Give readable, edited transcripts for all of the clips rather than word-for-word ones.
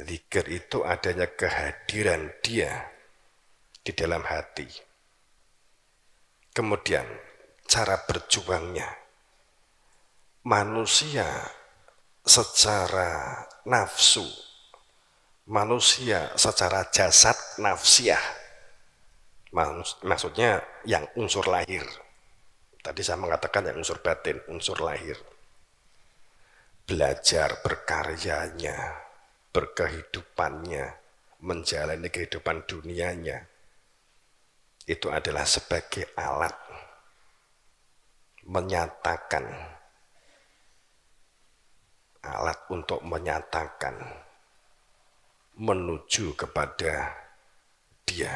Zikir itu adanya kehadiran dia di dalam hati. Kemudian cara berjuangnya. Manusia secara nafsu, manusia secara jasad nafsiah, maksudnya yang unsur lahir. Tadi saya mengatakan yang unsur batin, unsur lahir. Belajar berkaryanya, berkehidupannya, menjalani kehidupan dunianya, itu adalah sebagai alat menyatakan, alat untuk menyatakan menuju kepada dia,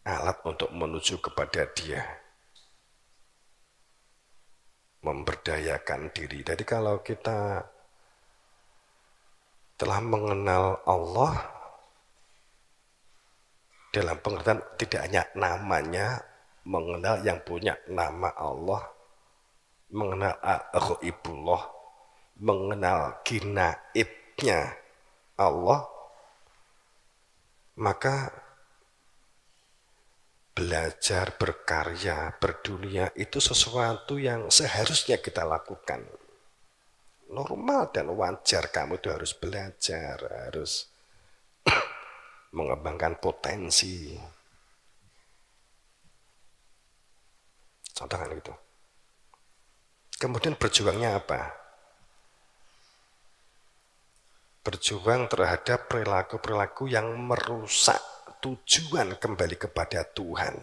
alat untuk menuju kepada dia, memberdayakan diri. Jadi kalau kita telah mengenal Allah dalam pengertian tidak hanya namanya, mengenal yang punya nama Allah, mengenal al-ghaibullah, mengenal ginaibnya Allah, maka belajar, berkarya, berdunia itu sesuatu yang seharusnya kita lakukan. Normal dan wajar, kamu itu harus belajar, harus mengembangkan potensi. Contoh kan gitu. Kemudian berjuangnya apa? Berjuang terhadap perilaku-perilaku yang merusak tujuan kembali kepada Tuhan.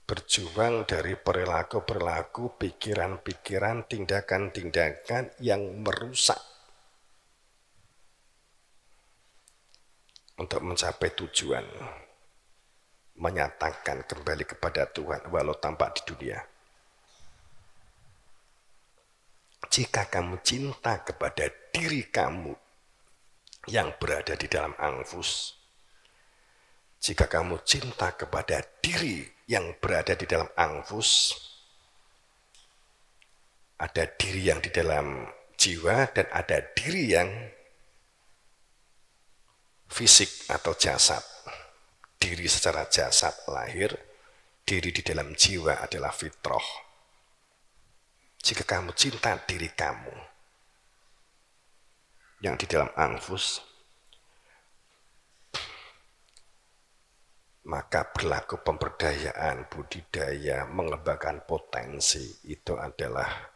Berjuang dari perilaku-perilaku, pikiran-pikiran, tindakan-tindakan yang merusak untuk mencapai tujuan, menyatakan kembali kepada Tuhan walau tampak di dunia. Jika kamu cinta kepada diri kamu yang berada di dalam anfus, jika kamu cinta kepada diri yang berada di dalam anfus, ada diri yang di dalam jiwa dan ada diri yang fisik atau jasad. Diri secara jasad lahir, diri di dalam jiwa adalah fitrah. Jika kamu cinta diri kamu yang di dalam anfus, maka berlaku pemberdayaan, budidaya, mengembangkan potensi itu adalah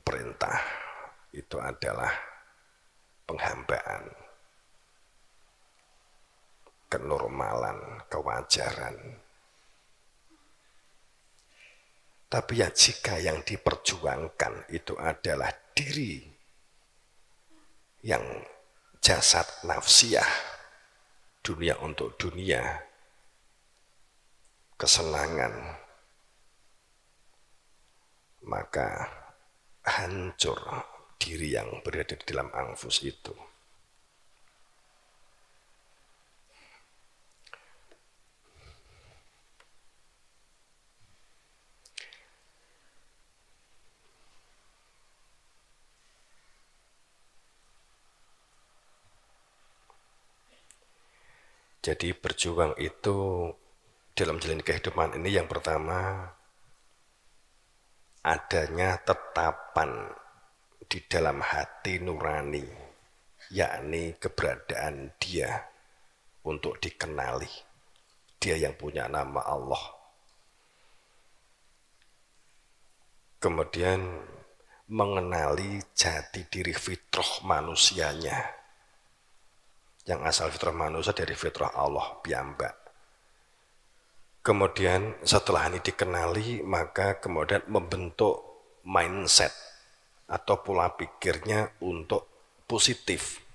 perintah, itu adalah penghambaan, kenormalan, kewajaran. Tapi ya jika yang diperjuangkan itu adalah diri yang jasad nafsiyah, dunia untuk dunia, kesenangan, maka hancur diri yang berada di dalam anfus itu. Jadi berjuang itu dalam menjalani kehidupan ini yang pertama adanya tetapan di dalam hati nurani, yakni keberadaan dia untuk dikenali, dia yang punya nama Allah. Kemudian mengenali jati diri fitrah manusianya, yang asal fitrah manusia dari fitrah Allah piyambak. Kemudian setelah ini dikenali, maka kemudian membentuk mindset atau pola pikirnya untuk positif.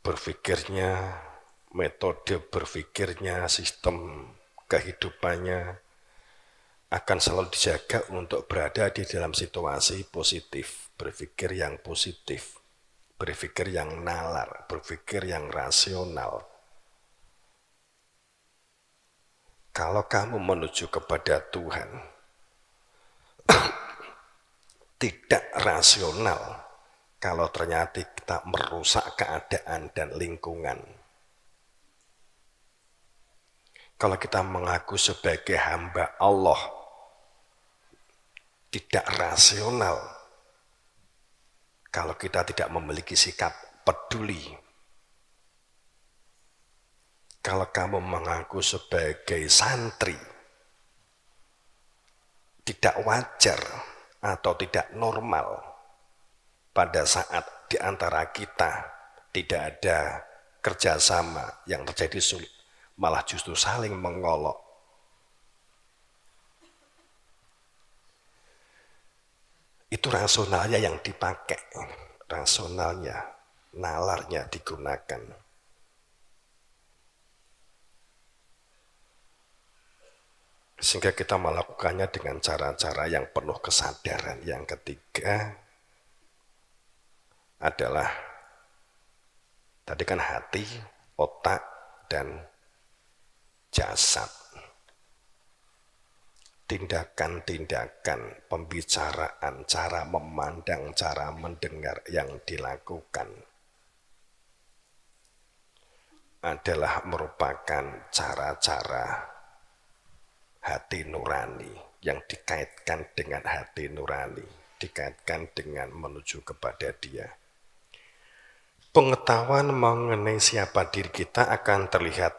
Berpikirnya, metode berpikirnya, sistem kehidupannya akan selalu dijaga untuk berada di dalam situasi positif, berpikir yang positif, berpikir yang nalar, berpikir yang rasional. Kalau kamu menuju kepada Tuhan, tidak rasional kalau ternyata kita merusak keadaan dan lingkungan. Kalau kita mengaku sebagai hamba Allah, tidak rasional kalau kita tidak memiliki sikap peduli. Kalau kamu mengaku sebagai santri, tidak wajar atau tidak normal pada saat di antara kita tidak ada kerjasama yang terjadi sulit, malah justru saling mengolok. Itu rasionalnya yang dipakai, rasionalnya, nalarnya digunakan. Sehingga kita melakukannya dengan cara-cara yang penuh kesadaran. Yang ketiga adalah, tadi kan hati, otak, dan jasad. Tindakan-tindakan, pembicaraan, cara memandang, cara mendengar yang dilakukan adalah merupakan cara-cara hati nurani yang dikaitkan dengan hati nurani, dikaitkan dengan menuju kepada Dia. Pengetahuan mengenai siapa diri kita akan terlihat.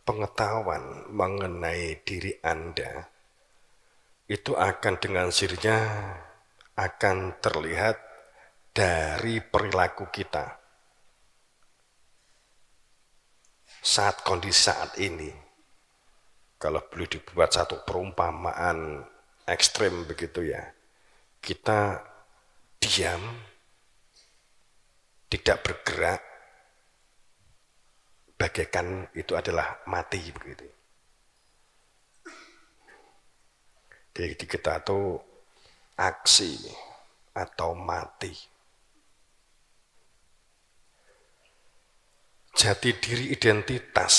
Pengetahuan mengenai diri Anda itu akan dengan sendirinya akan terlihat dari perilaku kita. Saat kondisi saat ini, kalau boleh dibuat satu perumpamaan ekstrim begitu ya, kita diam, tidak bergerak, bagaikan itu adalah mati begitu. Jadi kita tuh aksi atau mati. Jati diri identitas.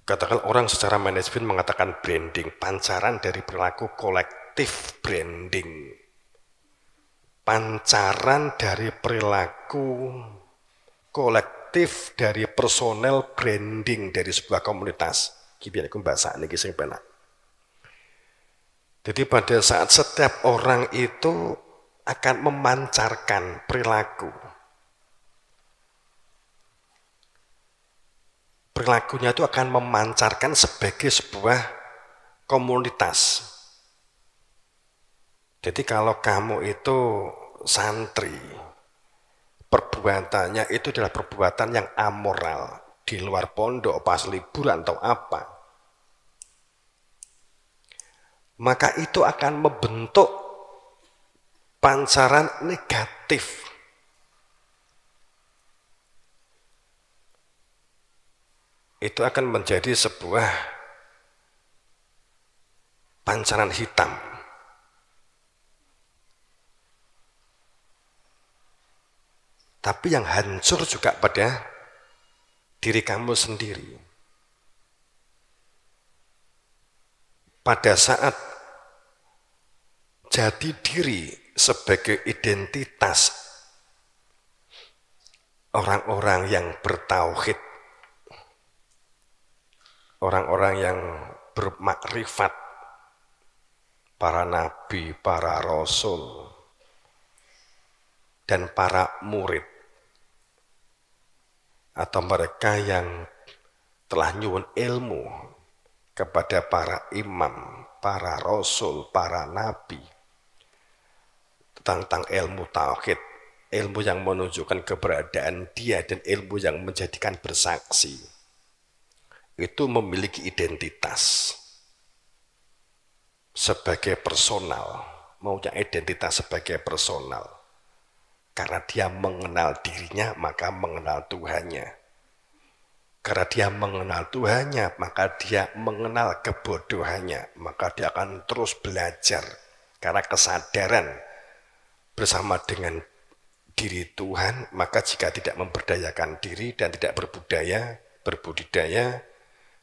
Katakan orang secara manajemen mengatakan branding, pancaran dari perilaku kolektif branding. Pancaran dari perilaku kolektif dari personel branding dari sebuah komunitas. Gimana aku bahasa ini sing penak. Jadi pada saat setiap orang itu akan memancarkan perilaku. Perilakunya itu akan memancarkan sebagai sebuah komunitas. Jadi kalau kamu itu santri, perbuatannya itu adalah perbuatan yang amoral di luar pondok pas liburan atau apa, maka itu akan membentuk pancaran negatif. Itu akan menjadi sebuah pancaran hitam. Tapi yang hancur juga pada diri kamu sendiri. Pada saat jati diri sebagai identitas orang-orang yang bertauhid, orang-orang yang bermakrifat, para nabi, para rasul, dan para murid, atau mereka yang telah nyuwun ilmu kepada para imam, para rasul, para nabi tentang ilmu tauhid, ilmu yang menunjukkan keberadaan Dia dan ilmu yang menjadikan bersaksi, itu memiliki identitas sebagai personal, maunya identitas sebagai personal. Karena dia mengenal dirinya, maka mengenal Tuhannya. Karena dia mengenal Tuhannya, maka dia mengenal kebodohannya. Maka dia akan terus belajar. Karena kesadaran bersama dengan diri Tuhan, maka jika tidak memberdayakan diri dan tidak berbudaya, berbudidaya,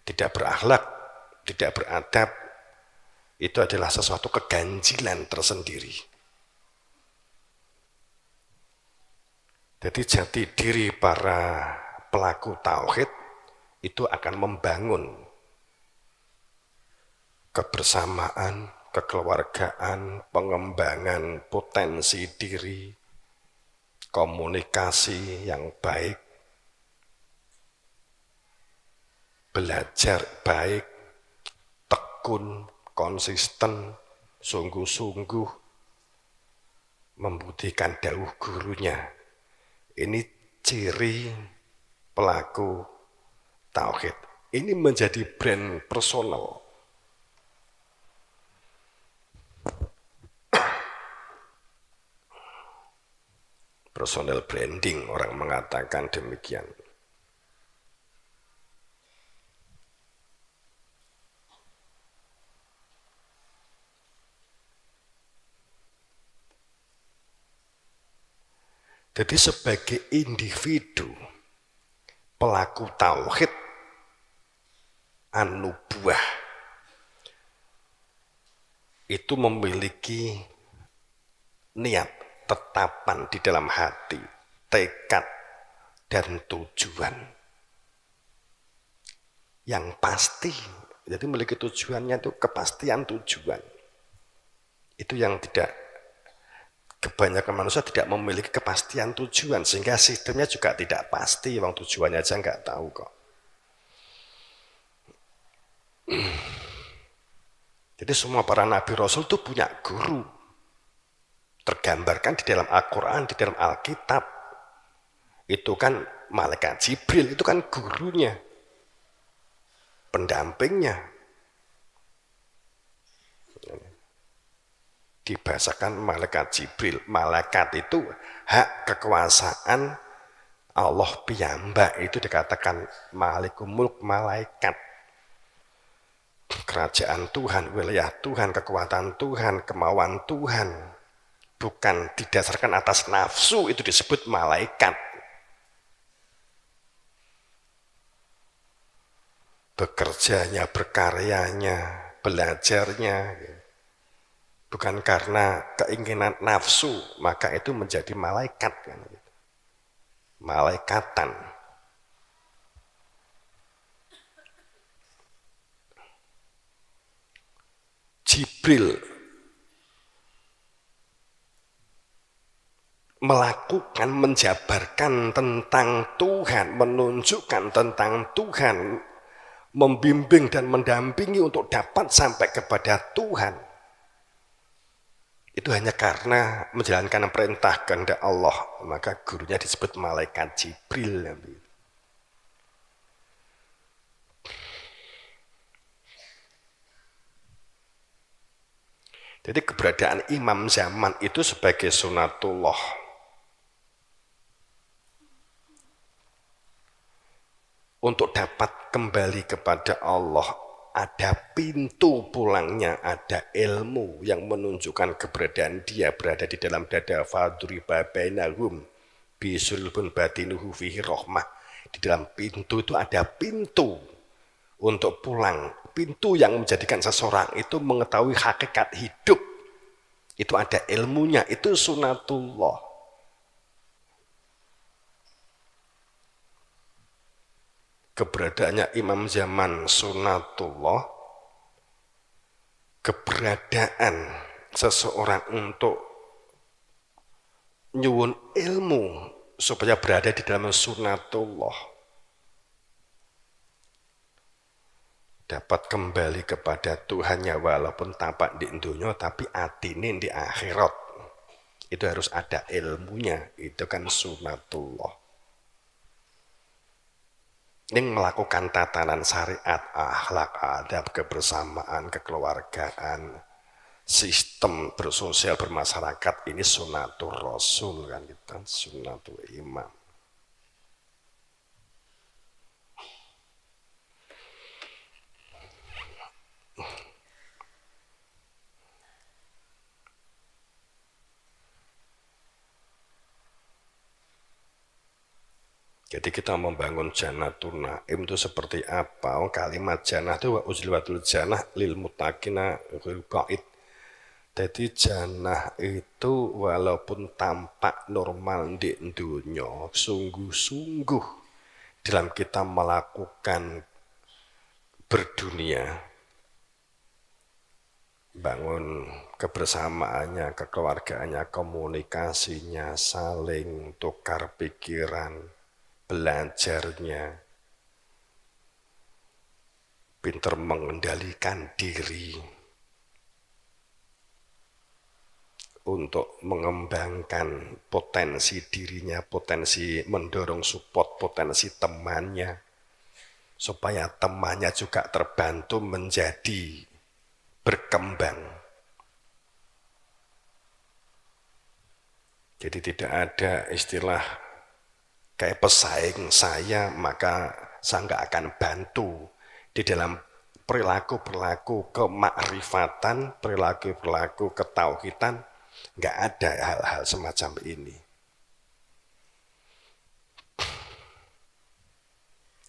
tidak berakhlak, tidak beradab, itu adalah sesuatu keganjilan tersendiri. Jadi jati diri para pelaku tauhid itu akan membangun kebersamaan, kekeluargaan, pengembangan potensi diri, komunikasi yang baik, belajar baik, tekun, konsisten, sungguh-sungguh, membuktikan dawuh gurunya. Ini ciri pelaku tauhid. Ini menjadi brand personal. Personal branding, orang mengatakan demikian. Jadi sebagai individu, pelaku tauhid, an-nubuwah, itu memiliki niat, tetapan di dalam hati, tekad, dan tujuan yang pasti. Jadi memiliki tujuannya itu kepastian tujuan. Itu yang tidak, kebanyakan manusia tidak memiliki kepastian tujuan, sehingga sistemnya juga tidak pasti, wong tujuannya aja nggak tahu kok. Jadi semua para nabi rasul itu punya guru, tergambarkan di dalam Al-Quran, di dalam Alkitab. Itu kan malaikat Jibril, itu kan gurunya, pendampingnya. Dibahasakan malaikat Jibril. Malaikat itu hak kekuasaan Allah piyambak, itu dikatakan Malikul Mulk, malaikat. Kerajaan Tuhan, wilayah Tuhan, kekuatan Tuhan, kemauan Tuhan. Bukan didasarkan atas nafsu, itu disebut malaikat. Bekerjanya, berkaryanya, belajarnya, bukan karena keinginan nafsu, maka itu menjadi malaikat. Malaikatan. Jibril melakukan, menjabarkan tentang Tuhan, menunjukkan tentang Tuhan, membimbing dan mendampingi untuk dapat sampai kepada Tuhan. Itu hanya karena menjalankan perintah kehendak Allah, maka gurunya disebut malaikat Jibril. Jadi keberadaan imam zaman itu sebagai sunatullah. Untuk dapat kembali kepada Allah, ada pintu pulangnya, ada ilmu yang menunjukkan keberadaan dia berada di dalam dada. Fadriba bainahum bisulbun batinuhu fihi rahmah. Di dalam pintu itu ada pintu untuk pulang. Pintu yang menjadikan seseorang itu mengetahui hakikat hidup. Itu ada ilmunya, itu sunatullah. Keberadaannya imam zaman sunatullah, keberadaan seseorang untuk nyuwun ilmu supaya berada di dalam sunatullah, dapat kembali kepada Tuhannya walaupun tapak di dunia tapi atine di akhirat. Itu harus ada ilmunya, itu kan sunatullah. Ini melakukan tatanan syariat, akhlak, adab, kebersamaan, kekeluargaan, sistem bersosial bermasyarakat, ini sunatul rasul kan, kita sunatul imam. Jadi kita membangun Jannatul Naim itu seperti apa? Oh, kalimat jannah itu wa uzliwatul jannah lil muttaqina ghairu ba'id. Jadi jannah itu walaupun tampak normal di dunia, sungguh-sungguh dalam kita melakukan berdunia, bangun kebersamaannya, kekeluargaannya, komunikasinya, saling tukar pikiran, belajarnya, pinter mengendalikan diri untuk mengembangkan potensi dirinya, potensi mendorong support potensi temannya, supaya temannya juga terbantu menjadi berkembang. Jadi tidak ada istilah kayak pesaing saya maka saya nggak akan bantu. Di dalam perilaku-perilaku kemakrifatan, perilaku-perilaku ketauhidan, nggak ada hal-hal semacam ini.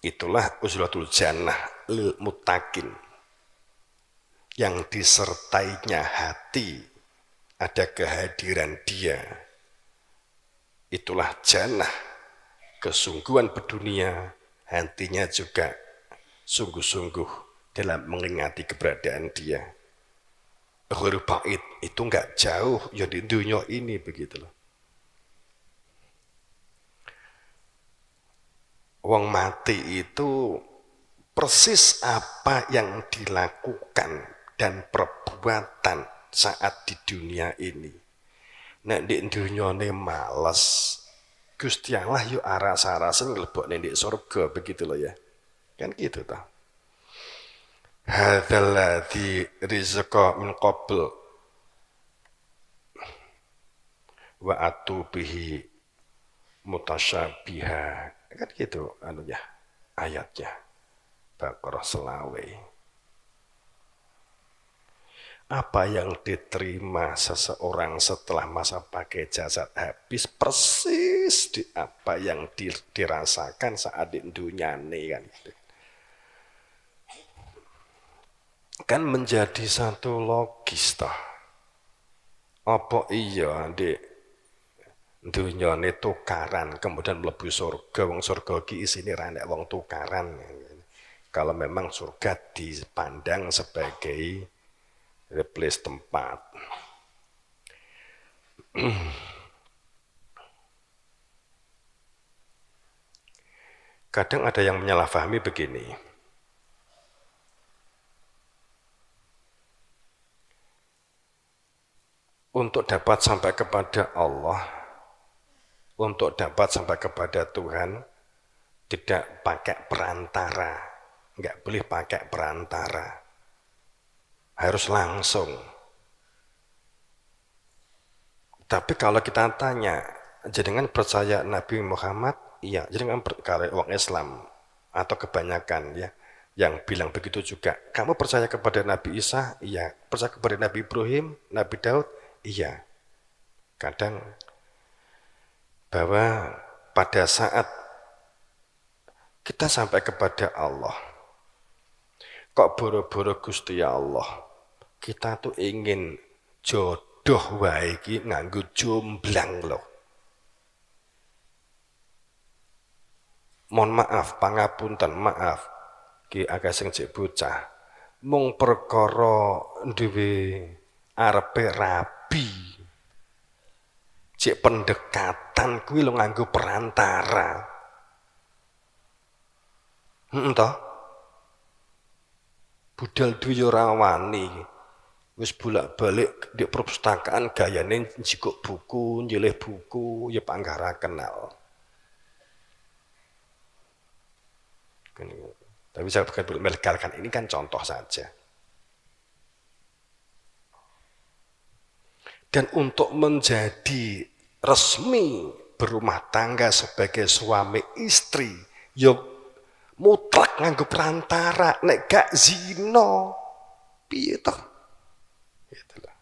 Itulah uzlatul jannah lil muttaqin, yang disertainya hati, ada kehadiran dia. Itulah jannah, kesungguhan berdunia, hatinya juga sungguh-sungguh dalam mengingati keberadaan dia. Ghairu ba'id, itu enggak jauh ya di dunia ini, begitu loh. Wong mati itu persis apa yang dilakukan dan perbuatan saat di dunia ini. Nek di dunia ini males, Gusti Allah yuk aras-arasen ngelebokne di surga, begitu loh ya. Kan gitu toh. Hadzal ladzi rizqa min qabl wa atu bihi mutasyabiha. Kan gitu anunya ayatnya. Baqarah selawe. Apa yang diterima seseorang setelah masa pakai jasad habis persis di apa yang dirasakan saat di dunia ini, kan gitu. Kan menjadi satu logis toh. Apa iya di dunia ini tukaran kemudian mlebu surga, wong surga ki isine ra nek wong tukaran. Kalau memang surga dipandang sebagai replace tempat. Kadang ada yang menyalahpahami begini. Untuk dapat sampai kepada Allah, untuk dapat sampai kepada Tuhan, tidak pakai perantara, nggak boleh pakai perantara, harus langsung. Tapi kalau kita tanya, jenengan percaya Nabi Muhammad? Iya, jenengan kalau orang Islam atau kebanyakan ya, yang bilang begitu juga. Kamu percaya kepada Nabi Isa? Iya. Percaya kepada Nabi Ibrahim, Nabi Daud? Iya. Kadang bahwa pada saat kita sampai kepada Allah, kok boro-boro Gusti Allah, kita tuh ingin jodoh wae iki nganggo jomblang loh. Mohon maaf, pangapunten, maaf. Ki agak sing cek bocah. Mung perkara duwe arepe rabi. Cek pendekatan kuwi lho nganggo perantara. Toh? Budal duwe ora wani. Wis bolak-balik di perpustakaan gayane njikuk buku, nyilih buku, ya panggara kenal. Tapi saya bukan melegalkan, ini kan contoh saja. Dan untuk menjadi resmi berumah tangga sebagai suami istri, yo mutlak nganggo perantara, nek gak zina, piye toh? Itulah.